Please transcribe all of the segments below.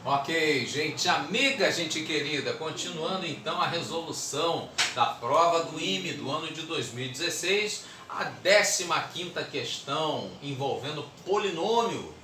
Ok, gente amiga, gente querida, continuando então a resolução da prova do IME do ano de 2016, a 15ª questão envolvendo polinômio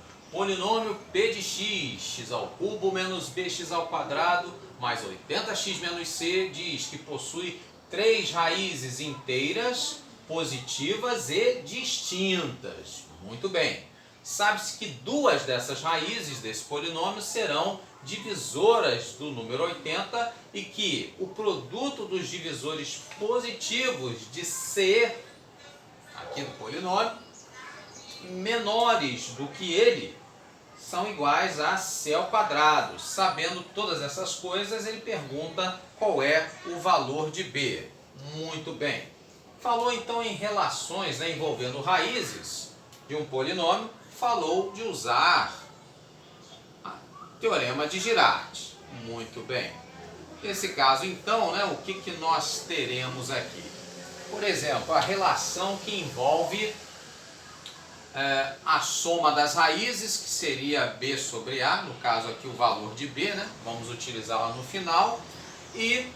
p de x, x ao cubo menos bx ao quadrado, mais 80x menos c, diz que possui três raízes inteiras, positivas e distintas. Muito bem. Sabe-se que duas dessas raízes desse polinômio serão divisoras do número 80 e que o produto dos divisores positivos de C, aqui do polinômio, menores do que ele, são iguais a C ao quadrado. Sabendo todas essas coisas, ele pergunta qual é o valor de B. Muito bem. Falou então em relações, envolvendo raízes de um polinômio, falou de usar o teorema de Girard. Muito bem. Nesse caso, então, o que nós teremos aqui? Por exemplo, a relação que envolve a soma das raízes, que seria B sobre A, no caso aqui o valor de B, vamos utilizá-la no final, e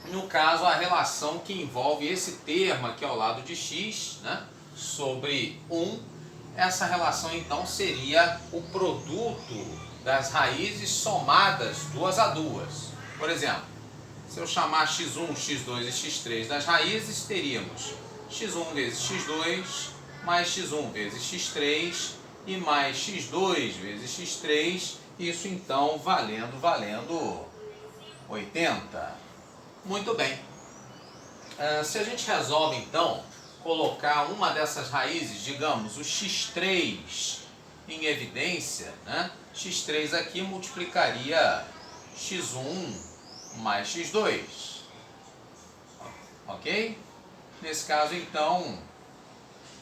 no caso a relação que envolve esse termo aqui ao lado de x, sobre 1, essa relação então seria o produto das raízes somadas duas a duas. Por exemplo, se eu chamar x1, x2 e x3 das raízes, teríamos x1 vezes x2 mais x1 vezes x3 e mais x2 vezes x3, isso então valendo 80. Muito bem. Se a gente resolve então colocar uma dessas raízes, digamos o x3 em evidência, x3 aqui multiplicaria x1 mais x2, ok? Nesse caso então,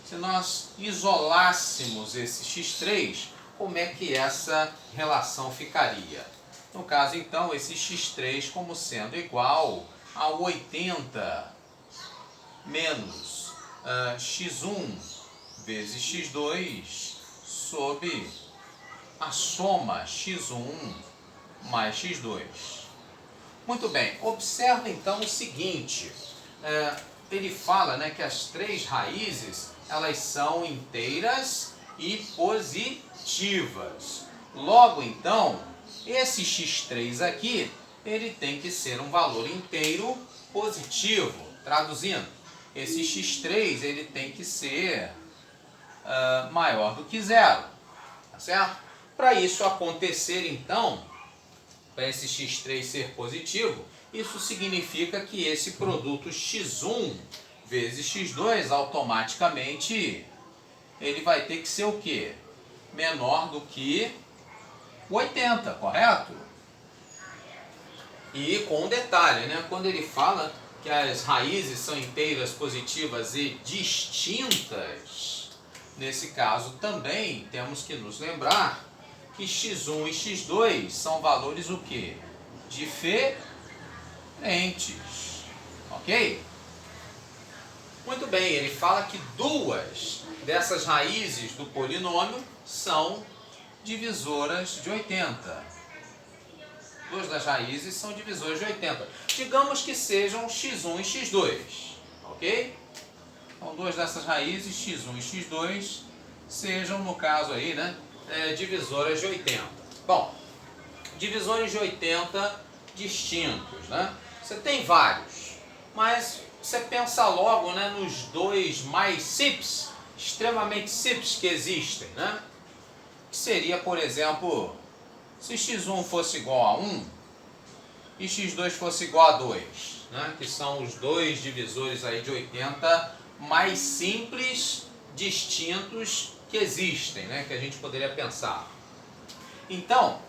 se nós isolássemos esse x3, como é que essa relação ficaria? No caso então, esse x3 como sendo igual a 80 menos x1 vezes x2 sobre a soma x1 mais x2. Muito bem, observa então o seguinte, ele fala que as três raízes elas são inteiras e positivas. Logo então, esse x3 aqui, ele tem que ser um valor inteiro positivo. Traduzindo, esse x3 ele tem que ser maior do que zero, tá certo? Para isso acontecer então, para esse x3 ser positivo, isso significa que esse produto x1 vezes x2 automaticamente ele vai ter que ser o quê? Menor do que 80, correto? E com um detalhe, quando ele fala que as raízes são inteiras, positivas e distintas, nesse caso também temos que nos lembrar que x1 e x2 são valores o quê? Diferentes, ok? Muito bem, ele fala que duas dessas raízes do polinômio são divisoras de 80. Duas das raízes são divisoras de 80. Digamos que sejam x1 e x2, ok? Então, duas dessas raízes, x1 e x2, sejam, no caso aí, divisoras de 80. Bom, divisores de 80 distintos, Você tem vários, mas você pensa logo, nos dois mais simples, extremamente simples que existem, Que seria, por exemplo, se x1 fosse igual a 1 e x2 fosse igual a 2, que são os dois divisores aí de 80 mais simples, distintos que existem, que a gente poderia pensar. Então,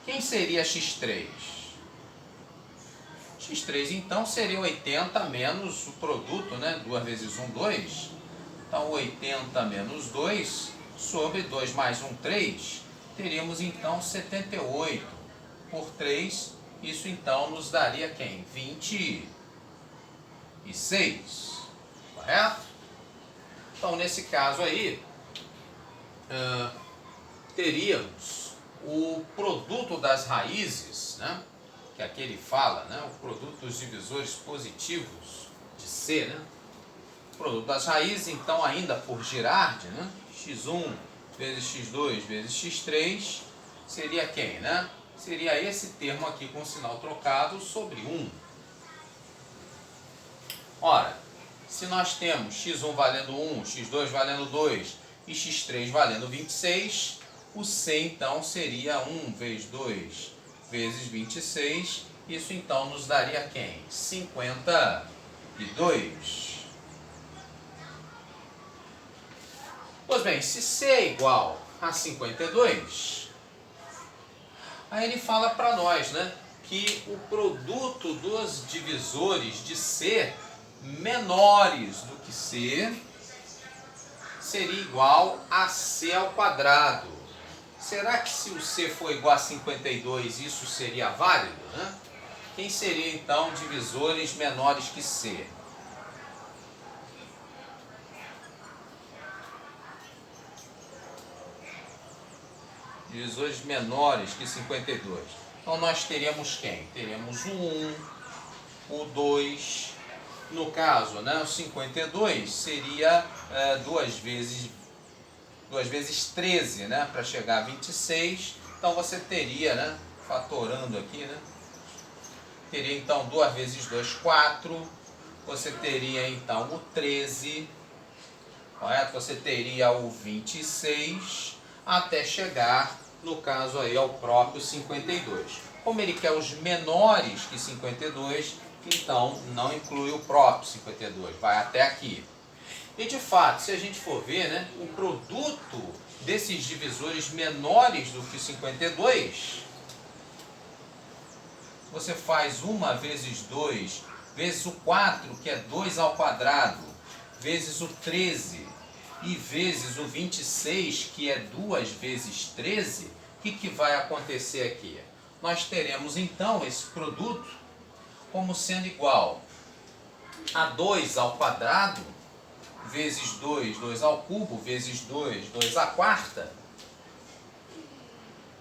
quem seria x3? x3 então seria 80 menos o produto, 2 vezes 1, 2. Então 80 menos 2 sobre 2 mais 1, 3. Teríamos então 78 por 3, isso então nos daria quem? 26, correto? Então nesse caso aí, teríamos o produto produto das raízes, né, que aqui ele fala, né, o produto dos divisores positivos de C, né, o produto das raízes, então, ainda por Girardi, né, x1 vezes x2 vezes x3, seria quem, né? Seria esse termo aqui com sinal trocado sobre 1. Ora, se nós temos x1 valendo 1, x2 valendo 2 e x3 valendo 26, o C então seria 1 vezes 2 vezes 26. Isso então nos daria quem? 52. Pois bem, se C é igual a 52, aí ele fala para nós, né, que o produto dos divisores de C menores do que C seria igual a C ao quadrado. Será que se o C for igual a 52, isso seria válido, né? Quem seria então divisores menores que C? Divisores menores que 52. Então nós teríamos quem? Teríamos o 1, o 2. No caso, né, o 52 seria 2 vezes 13, né, para chegar a 26. Então você teria, né, fatorando aqui, né, teria então 2 vezes 2, 4. Você teria então o 13, correto? Você teria o 26, até chegar, no caso aí, ao próprio 52. Como ele quer os menores que 52, então não inclui o próprio 52, vai até aqui. E de fato, se a gente for ver, né, o produto desses divisores menores do que 52, você faz 1 vezes 2 vezes o 4, que é 2 ao quadrado, vezes o 13, e vezes o 26, que é 2 vezes 13, o que vai acontecer aqui? Nós teremos então esse produto como sendo igual a 2 ao quadrado, vezes 2, 2 ao cubo, vezes 2, 2 à quarta,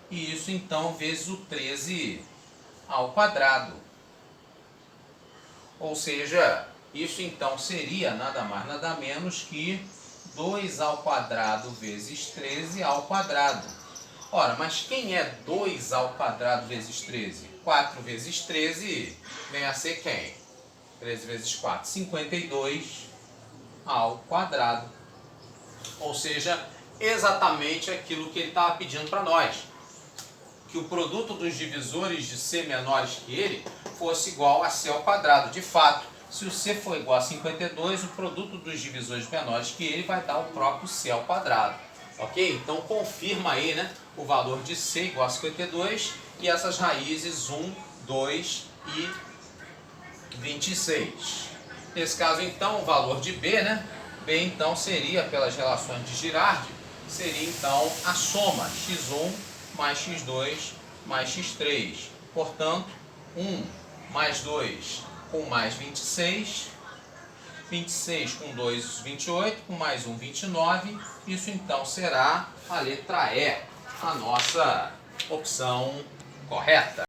e isso então vezes o 13 ao quadrado. Ou seja, isso então seria nada mais nada menos que 2 ao quadrado vezes 13 ao quadrado. Ora, mas quem é 2 ao quadrado vezes 13? 4 vezes 13 vem a ser quem? 13 vezes 4, 52 ao quadrado. Ou seja, exatamente aquilo que ele estava pedindo para nós. Que o produto dos divisores de C menores que ele fosse igual a C ao quadrado. De fato, se o C for igual a 52, o produto dos divisores menores que ele vai dar o próprio C ao quadrado. Ok? Então confirma aí, né, o valor de C igual a 52 e essas raízes 1, 2 e 26. Nesse caso então o valor de B, né? B então seria, pelas relações de Girardi, seria então a soma x1 mais x2 mais x3. Portanto, 1 mais 2 com mais 26, 26 com 2, 28, com mais 1, 29. Isso então será a letra E, a nossa opção correta.